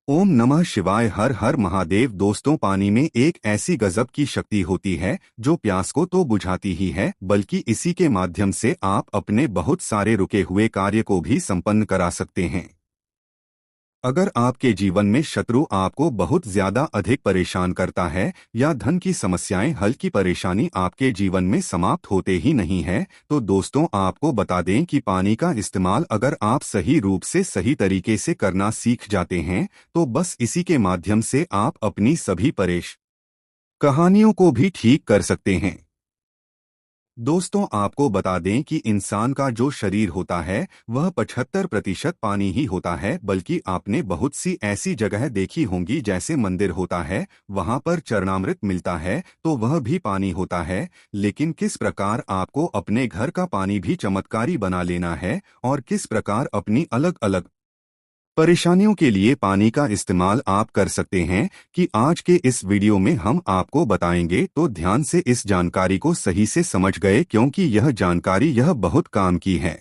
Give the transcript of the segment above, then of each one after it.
ओम नमः शिवाय। हर हर महादेव। दोस्तों, पानी में एक ऐसी गजब की शक्ति होती है जो प्यास को तो बुझाती ही है, बल्कि इसी के माध्यम से आप अपने बहुत सारे रुके हुए कार्य को भी संपन्न करा सकते हैं। अगर आपके जीवन में शत्रु आपको बहुत ज्यादा अधिक परेशान करता है या धन की समस्याएं, हल्की परेशानी आपके जीवन में समाप्त होते ही नहीं है, तो दोस्तों आपको बता दें कि पानी का इस्तेमाल अगर आप सही रूप से सही तरीके से करना सीख जाते हैं तो बस इसी के माध्यम से आप अपनी सभी कहानियों को भी ठीक कर सकते हैं। दोस्तों आपको बता दें कि इंसान का जो शरीर होता है वह 75% पानी ही होता है, बल्कि आपने बहुत सी ऐसी जगह देखी होंगी जैसे मंदिर होता है, वहां पर चरणामृत मिलता है तो वह भी पानी होता है। लेकिन किस प्रकार आपको अपने घर का पानी भी चमत्कारी बना लेना है और किस प्रकार अपनी अलग अलग परेशानियों के लिए पानी का इस्तेमाल आप कर सकते हैं कि आज के इस वीडियो में हम आपको बताएंगे, तो ध्यान से इस जानकारी को सही से समझ गए क्योंकि यह बहुत काम की है।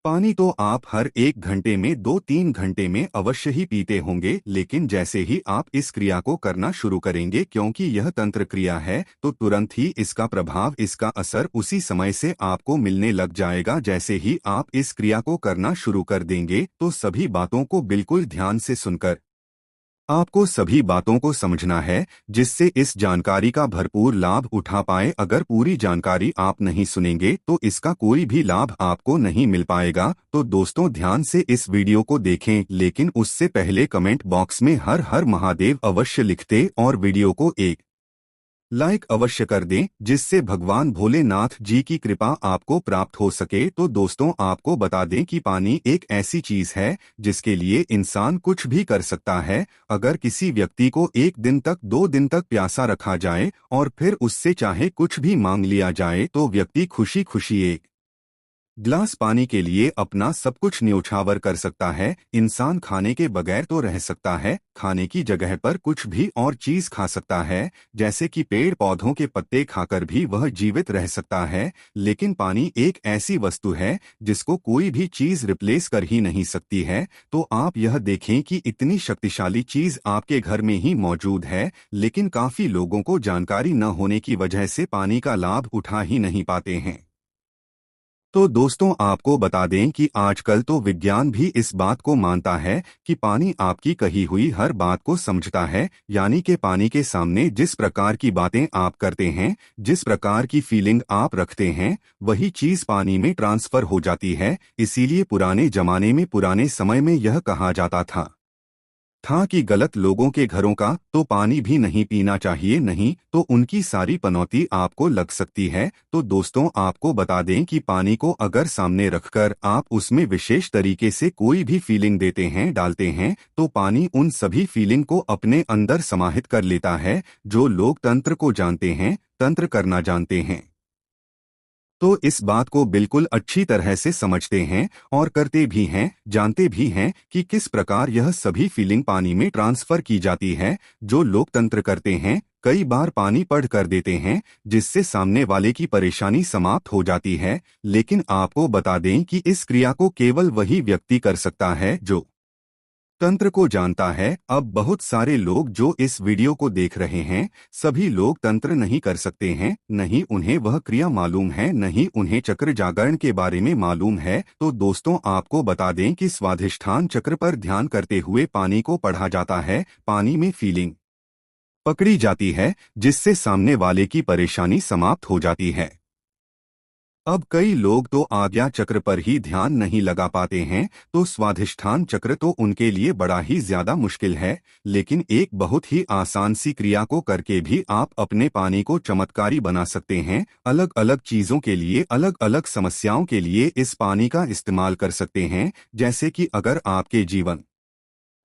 पानी तो आप हर 1 घंटे में 2-3 घंटे में अवश्य ही पीते होंगे, लेकिन जैसे ही आप इस क्रिया को करना शुरू करेंगे, क्योंकि यह तंत्र क्रिया है, तो तुरंत ही इसका प्रभाव, इसका असर उसी समय से आपको मिलने लग जाएगा। जैसे ही आप इस क्रिया को करना शुरू कर देंगे तो सभी बातों को बिल्कुल ध्यान से सुनकर आपको सभी बातों को समझना है, जिससे इस जानकारी का भरपूर लाभ उठा पाए। अगर पूरी जानकारी आप नहीं सुनेंगे तो इसका कोई भी लाभ आपको नहीं मिल पाएगा। तो दोस्तों ध्यान से इस वीडियो को देखें, लेकिन उससे पहले कमेंट बॉक्स में हर हर महादेव अवश्य लिखते और वीडियो को एक लाइक अवश्य कर दें, जिससे भगवान भोलेनाथ जी की कृपा आपको प्राप्त हो सके। तो दोस्तों आपको बता दें कि पानी एक ऐसी चीज है जिसके लिए इंसान कुछ भी कर सकता है। अगर किसी व्यक्ति को 1 दिन तक 2 दिन तक प्यासा रखा जाए और फिर उससे चाहे कुछ भी मांग लिया जाए तो व्यक्ति खुशी खुशी एक गिलास पानी के लिए अपना सब कुछ न्योछावर कर सकता है। इंसान खाने के बगैर तो रह सकता है, खाने की जगह पर कुछ भी और चीज खा सकता है, जैसे कि पेड़ पौधों के पत्ते खाकर भी वह जीवित रह सकता है। लेकिन पानी एक ऐसी वस्तु है जिसको कोई भी चीज रिप्लेस कर ही नहीं सकती है। तो आप यह देखें कि इतनी शक्तिशाली चीज आपके घर में ही मौजूद है, लेकिन काफी लोगों को जानकारी न होने की वजह से पानी का लाभ उठा ही नहीं पाते हैं। तो दोस्तों आपको बता दें कि आजकल तो विज्ञान भी इस बात को मानता है कि पानी आपकी कही हुई हर बात को समझता है, यानी कि पानी के सामने जिस प्रकार की बातें आप करते हैं, जिस प्रकार की फीलिंग आप रखते हैं, वही चीज पानी में ट्रांसफर हो जाती है। इसीलिए पुराने जमाने में, पुराने समय में यह कहा जाता था कि गलत लोगों के घरों का तो पानी भी नहीं पीना चाहिए, नहीं तो उनकी सारी पनौती आपको लग सकती है। तो दोस्तों आपको बता दें कि पानी को अगर सामने रखकर आप उसमें विशेष तरीके से कोई भी फीलिंग देते हैं, डालते हैं, तो पानी उन सभी फीलिंग को अपने अंदर समाहित कर लेता है। जो लोग तंत्र को जानते हैं, तंत्र करना जानते हैं, तो इस बात को बिल्कुल अच्छी तरह से समझते हैं और करते भी हैं, जानते भी हैं कि किस प्रकार यह सभी फीलिंग पानी में ट्रांसफर की जाती है। जो लोग तंत्र करते हैं कई बार पानी पढ़ कर देते हैं, जिससे सामने वाले की परेशानी समाप्त हो जाती है। लेकिन आपको बता दें कि इस क्रिया को केवल वही व्यक्ति कर सकता है जो तंत्र को जानता है। अब बहुत सारे लोग जो इस वीडियो को देख रहे हैं, सभी लोग तंत्र नहीं कर सकते हैं, नहीं उन्हें वह क्रिया मालूम है, नहीं उन्हें चक्र जागरण के बारे में मालूम है। तो दोस्तों आपको बता दें कि स्वाधिष्ठान चक्र पर ध्यान करते हुए पानी को पढ़ा जाता है, पानी में फीलिंग पकड़ी जाती है, जिससे सामने वाले की परेशानी समाप्त हो जाती है। अब कई लोग तो आज्ञा चक्र पर ही ध्यान नहीं लगा पाते हैं, तो स्वाधिष्ठान चक्र तो उनके लिए बड़ा ही ज्यादा मुश्किल है। लेकिन एक बहुत ही आसान सी क्रिया को करके भी आप अपने पानी को चमत्कारी बना सकते हैं। अलग अलग चीजों के लिए, अलग अलग समस्याओं के लिए इस पानी का इस्तेमाल कर सकते हैं। जैसे कि अगर आपके जीवन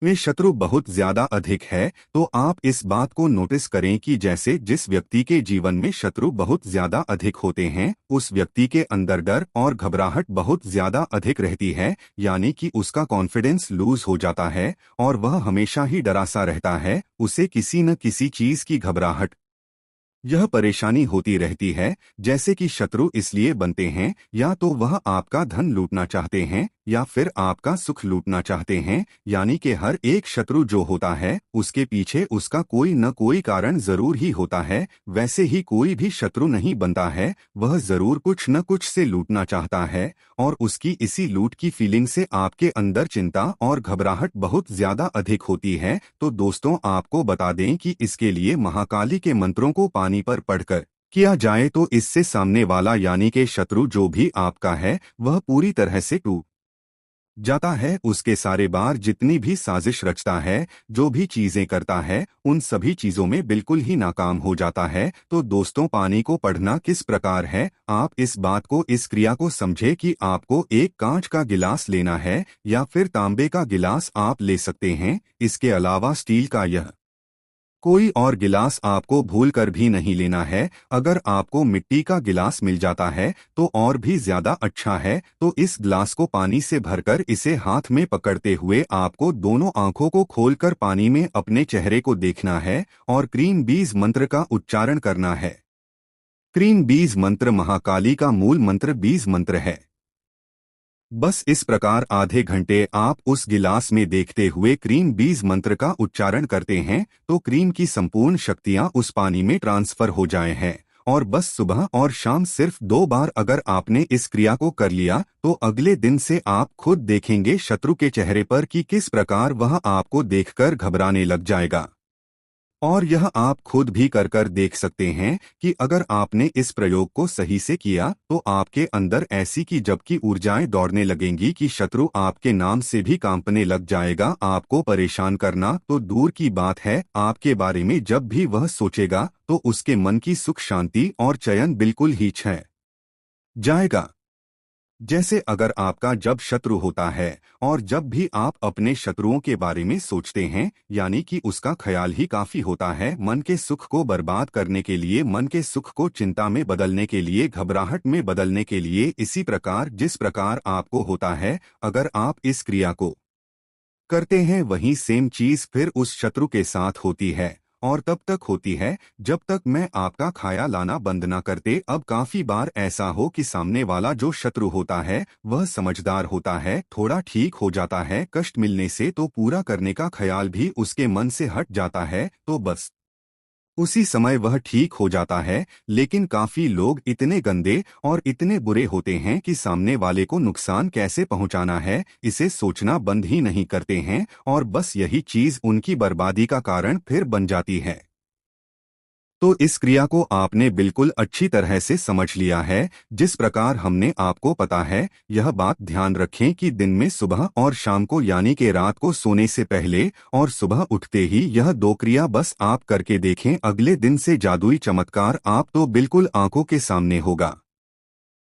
में शत्रु बहुत ज्यादा अधिक है, तो आप इस बात को नोटिस करें कि जैसे जिस व्यक्ति के जीवन में शत्रु बहुत ज्यादा अधिक होते हैं, उस व्यक्ति के अंदर डर और घबराहट बहुत ज्यादा अधिक रहती है, यानी कि उसका कॉन्फिडेंस लूज हो जाता है और वह हमेशा ही डरा सा रहता है। उसे किसी न किसी चीज की घबराहट, यह परेशानी होती रहती है। जैसे कि शत्रु इसलिए बनते हैं या तो वह आपका धन लूटना चाहते हैं, या फिर आपका सुख लूटना चाहते हैं, यानी कि हर एक शत्रु जो होता है उसके पीछे उसका कोई न कोई कारण जरूर ही होता है। वैसे ही कोई भी शत्रु नहीं बनता है, वह जरूर कुछ न कुछ से लूटना चाहता है, और उसकी इसी लूट की फीलिंग से आपके अंदर चिंता और घबराहट बहुत ज्यादा अधिक होती है। तो दोस्तों, आपको बता दें कि इसके लिए महाकाली के मंत्रों को पानी पर पढ़कर किया जाए तो इससे सामने वाला यानी कि शत्रु जो भी आपका है वह पूरी तरह से टूट जाता है। उसके सारे बार जितनी भी साजिश रचता है, जो भी चीजें करता है, उन सभी चीजों में बिल्कुल ही नाकाम हो जाता है। तो दोस्तों, पानी को पढ़ना किस प्रकार है, आप इस बात को, इस क्रिया को समझे कि आपको एक कांच का गिलास लेना है या फिर तांबे का गिलास आप ले सकते हैं। इसके अलावा स्टील का यह कोई और गिलास आपको भूल कर भी नहीं लेना है। अगर आपको मिट्टी का गिलास मिल जाता है तो और भी ज्यादा अच्छा है। तो इस गिलास को पानी से भरकर इसे हाथ में पकड़ते हुए आपको दोनों आंखों को खोलकर पानी में अपने चेहरे को देखना है और क्रीम बीज मंत्र का उच्चारण करना है। क्रीम बीज मंत्र महाकाली का मूल मंत्र बीज मंत्र है। बस इस प्रकार आधे घंटे आप उस गिलास में देखते हुए क्रीम बीज मंत्र का उच्चारण करते हैं तो क्रीम की संपूर्ण शक्तियां उस पानी में ट्रांसफर हो जाए हैं। और बस सुबह और शाम सिर्फ 2 बार अगर आपने इस क्रिया को कर लिया तो अगले दिन से आप खुद देखेंगे शत्रु के चेहरे पर कि किस प्रकार वह आपको देखकर घबराने लग जाएगा। और यह आप खुद भी कर देख सकते हैं कि अगर आपने इस प्रयोग को सही से किया तो आपके अंदर ऐसी की जबकि ऊर्जाएं दौड़ने लगेंगी कि शत्रु आपके नाम से भी कांपने लग जाएगा। आपको परेशान करना तो दूर की बात है, आपके बारे में जब भी वह सोचेगा तो उसके मन की सुख शांति और चयन बिल्कुल ही छह जाएगा। जैसे अगर आपका जब शत्रु होता है और जब भी आप अपने शत्रुओं के बारे में सोचते हैं, यानी कि उसका ख्याल ही काफी होता है मन के सुख को बर्बाद करने के लिए, मन के सुख को चिंता में बदलने के लिए, घबराहट में बदलने के लिए। इसी प्रकार जिस प्रकार आपको होता है, अगर आप इस क्रिया को करते हैं वही सेम चीज फिर उस शत्रु के साथ होती है। और तब तक होती है जब तक मैं आपका खाया लाना बंद ना करते। अब काफी बार ऐसा हो कि सामने वाला जो शत्रु होता है वह समझदार होता है, थोड़ा ठीक हो जाता है कष्ट मिलने से तो पूरा करने का ख्याल भी उसके मन से हट जाता है, तो बस उसी समय वह ठीक हो जाता है। लेकिन काफी लोग इतने गंदे और इतने बुरे होते हैं कि सामने वाले को नुकसान कैसे पहुंचाना है इसे सोचना बंद ही नहीं करते हैं, और बस यही चीज उनकी बर्बादी का कारण फिर बन जाती है। तो इस क्रिया को आपने बिल्कुल अच्छी तरह से समझ लिया है जिस प्रकार हमने आपको पता है। यह बात ध्यान रखें कि दिन में सुबह और शाम को यानी कि रात को सोने से पहले और सुबह उठते ही यह 2 क्रिया बस आप करके देखें। अगले दिन से जादुई चमत्कार आप तो बिल्कुल आंखों के सामने होगा।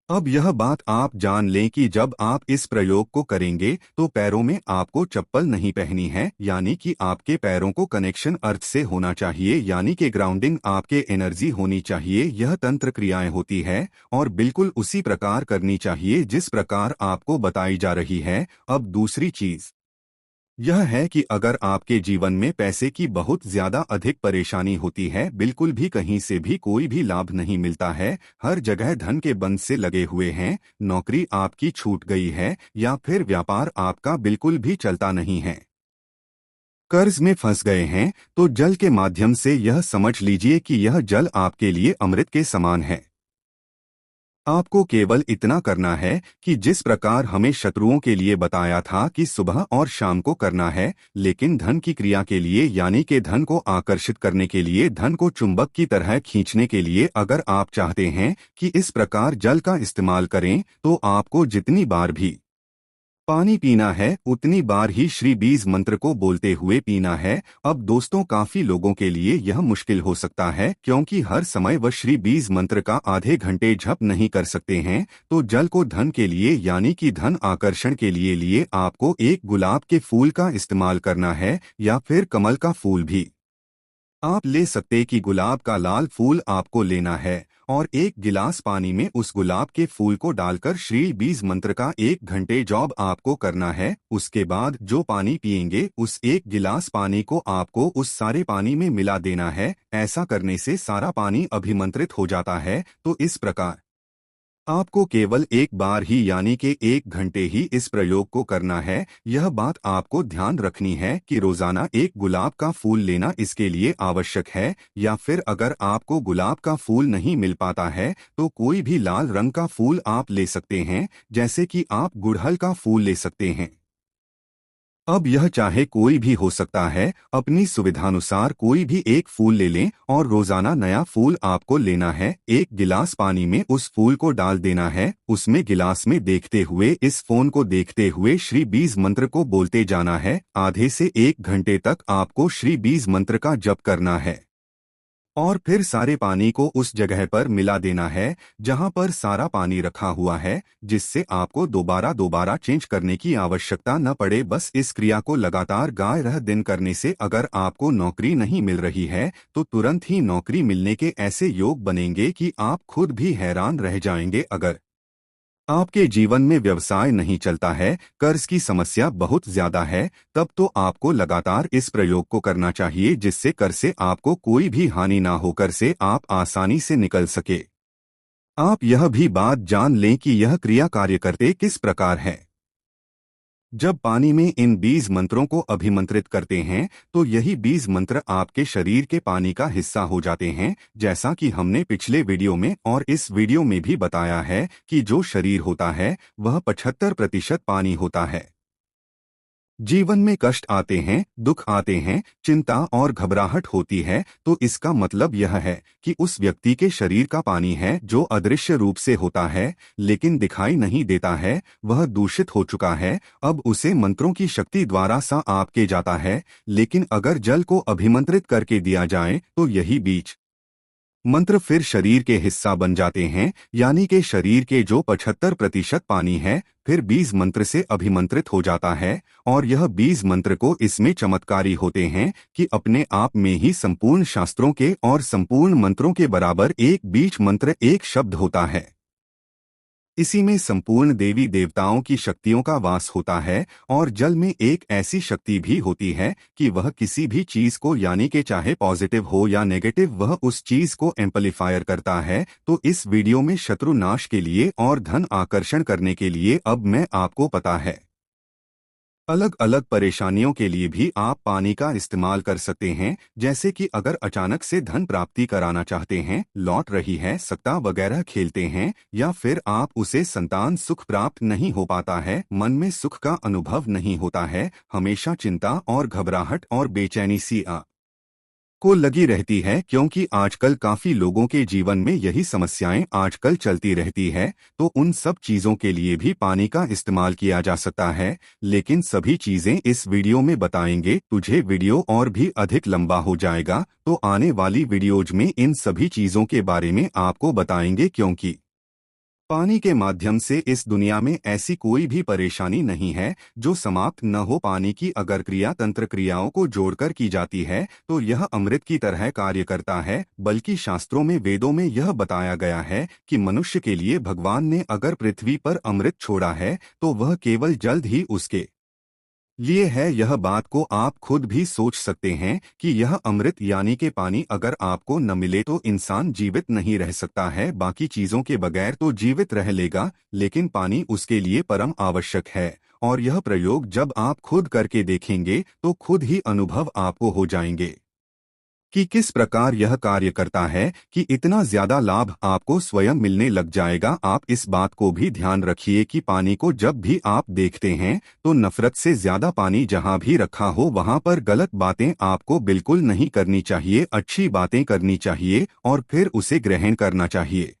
अब यह बात आप जान लें कि जब आप इस प्रयोग को करेंगे तो पैरों में आपको चप्पल नहीं पहनी है, यानी कि आपके पैरों को कनेक्शन अर्थ से होना चाहिए, यानी कि ग्राउंडिंग आपके एनर्जी होनी चाहिए। यह तंत्र क्रियाएं होती है और बिल्कुल उसी प्रकार करनी चाहिए जिस प्रकार आपको बताई जा रही है। अब दूसरी चीज यह है कि अगर आपके जीवन में पैसे की बहुत ज्यादा अधिक परेशानी होती है, बिल्कुल भी कहीं से भी कोई भी लाभ नहीं मिलता है, हर जगह धन के बंध से लगे हुए हैं, नौकरी आपकी छूट गई है या फिर व्यापार आपका बिल्कुल भी चलता नहीं है, कर्ज में फंस गए हैं, तो जल के माध्यम से यह समझ लीजिए कि यह जल आपके लिए अमृत के समान है। आपको केवल इतना करना है कि जिस प्रकार हमें शत्रुओं के लिए बताया था कि सुबह और शाम को करना है, लेकिन धन की क्रिया के लिए यानी कि धन को आकर्षित करने के लिए, धन को चुंबक की तरह खींचने के लिए अगर आप चाहते हैं कि इस प्रकार जल का इस्तेमाल करें तो आपको जितनी बार भी पानी पीना है उतनी बार ही श्री बीज मंत्र को बोलते हुए पीना है। अब दोस्तों, काफी लोगों के लिए यह मुश्किल हो सकता है क्योंकि हर समय वह श्री बीज मंत्र का आधे घंटे जप नहीं कर सकते हैं। तो जल को धन के लिए यानी कि धन आकर्षण के लिए आपको एक गुलाब के फूल का इस्तेमाल करना है या फिर कमल का फूल भी आप ले सकते कि गुलाब का लाल फूल आपको लेना है और एक गिलास पानी में उस गुलाब के फूल को डालकर श्री बीज मंत्र का 1 घंटे जॉब आपको करना है। उसके बाद जो पानी पिएंगे उस 1 गिलास पानी को आपको उस सारे पानी में मिला देना है। ऐसा करने से सारा पानी अभिमंत्रित हो जाता है। तो इस प्रकार आपको केवल एक बार ही यानी कि 1 घंटे ही इस प्रयोग को करना है। यह बात आपको ध्यान रखनी है कि रोजाना एक गुलाब का फूल लेना इसके लिए आवश्यक है, या फिर अगर आपको गुलाब का फूल नहीं मिल पाता है तो कोई भी लाल रंग का फूल आप ले सकते हैं, जैसे कि आप गुड़हल का फूल ले सकते हैं। अब यह चाहे कोई भी हो सकता है, अपनी सुविधानुसार कोई भी एक फूल ले लें और रोजाना नया फूल आपको लेना है। एक गिलास पानी में उस फूल को डाल देना है, उसमें गिलास में देखते हुए इस फोन को देखते हुए श्री बीज मंत्र को बोलते जाना है। आधे से 1 घंटे तक आपको श्री बीज मंत्र का जप करना है और फिर सारे पानी को उस जगह पर मिला देना है जहां पर सारा पानी रखा हुआ है, जिससे आपको दोबारा दोबारा चेंज करने की आवश्यकता न पड़े। बस इस क्रिया को लगातार गाय रह दिन करने से अगर आपको नौकरी नहीं मिल रही है तो तुरंत ही नौकरी मिलने के ऐसे योग बनेंगे कि आप खुद भी हैरान रह जाएंगे। अगर आपके जीवन में व्यवसाय नहीं चलता है, कर्ज की समस्या बहुत ज्यादा है, तब तो आपको लगातार इस प्रयोग को करना चाहिए, जिससे कर से आपको कोई भी हानि ना होकर से आप आसानी से निकल सके। आप यह भी बात जान लें कि यह क्रिया कार्य करते किस प्रकार है। जब पानी में इन बीज मंत्रों को अभिमंत्रित करते हैं तो यही बीज मंत्र आपके शरीर के पानी का हिस्सा हो जाते हैं, जैसा कि हमने पिछले वीडियो में और इस वीडियो में भी बताया है कि जो शरीर होता है वह 75% पानी होता है। जीवन में कष्ट आते हैं, दुख आते हैं, चिंता और घबराहट होती है, तो इसका मतलब यह है कि उस व्यक्ति के शरीर का पानी है जो अदृश्य रूप से होता है लेकिन दिखाई नहीं देता है, वह दूषित हो चुका है। अब उसे मंत्रों की शक्ति द्वारा सा आपके जाता है, लेकिन अगर जल को अभिमंत्रित करके दिया जाए तो यही बीज मंत्र फिर शरीर के हिस्सा बन जाते हैं, यानी कि शरीर के जो 75% पानी है फिर बीज मंत्र से अभिमंत्रित हो जाता है। और यह बीज मंत्र को इसमें चमत्कारी होते हैं कि अपने आप में ही संपूर्ण शास्त्रों के और संपूर्ण मंत्रों के बराबर एक बीज मंत्र एक शब्द होता है। इसी में संपूर्ण देवी देवताओं की शक्तियों का वास होता है और जल में एक ऐसी शक्ति भी होती है कि वह किसी भी चीज को यानी कि चाहे पॉजिटिव हो या नेगेटिव वह उस चीज को एम्पलीफायर करता है। तो इस वीडियो में शत्रु नाश के लिए और धन आकर्षण करने के लिए अब मैं आपको पता है अलग अलग परेशानियों के लिए भी आप पानी का इस्तेमाल कर सकते हैं, जैसे कि अगर अचानक से धन प्राप्ति कराना चाहते हैं, लौट रही है सट्टा वगैरह खेलते हैं, या फिर आप उसे संतान सुख प्राप्त नहीं हो पाता है, मन में सुख का अनुभव नहीं होता है, हमेशा चिंता और घबराहट और बेचैनी सी को लगी रहती है, क्योंकि आजकल काफी लोगों के जीवन में यही समस्याएं आजकल चलती रहती है। तो उन सब चीजों के लिए भी पानी का इस्तेमाल किया जा सकता है, लेकिन सभी चीजें इस वीडियो में बताएंगे। तुझे वीडियो और भी अधिक लंबा हो जाएगा, तो आने वाली वीडियोज में इन सभी चीजों के बारे में आपको बताएंगे, क्योंकि पानी के माध्यम से इस दुनिया में ऐसी कोई भी परेशानी नहीं है जो समाप्त न हो। पानी की अगर क्रिया तंत्र क्रियाओं को जोड़कर की जाती है तो यह अमृत की तरह कार्य करता है, बल्कि शास्त्रों में वेदों में यह बताया गया है कि मनुष्य के लिए भगवान ने अगर पृथ्वी पर अमृत छोड़ा है तो वह केवल जल्द ही उसके लिए है। यह बात को आप खुद भी सोच सकते हैं कि यह अमृत यानी कि पानी अगर आपको न मिले तो इंसान जीवित नहीं रह सकता है, बाकी चीजों के बगैर तो जीवित रह लेगा, लेकिन पानी उसके लिए परम आवश्यक है। और यह प्रयोग जब आप खुद करके देखेंगे तो खुद ही अनुभव आपको हो जाएंगे कि किस प्रकार यह कार्य करता है, कि इतना ज्यादा लाभ आपको स्वयं मिलने लग जाएगा। आप इस बात को भी ध्यान रखिए कि पानी को जब भी आप देखते हैं तो नफरत से ज्यादा पानी जहां भी रखा हो वहां पर गलत बातें आपको बिल्कुल नहीं करनी चाहिए, अच्छी बातें करनी चाहिए और फिर उसे ग्रहण करना चाहिए।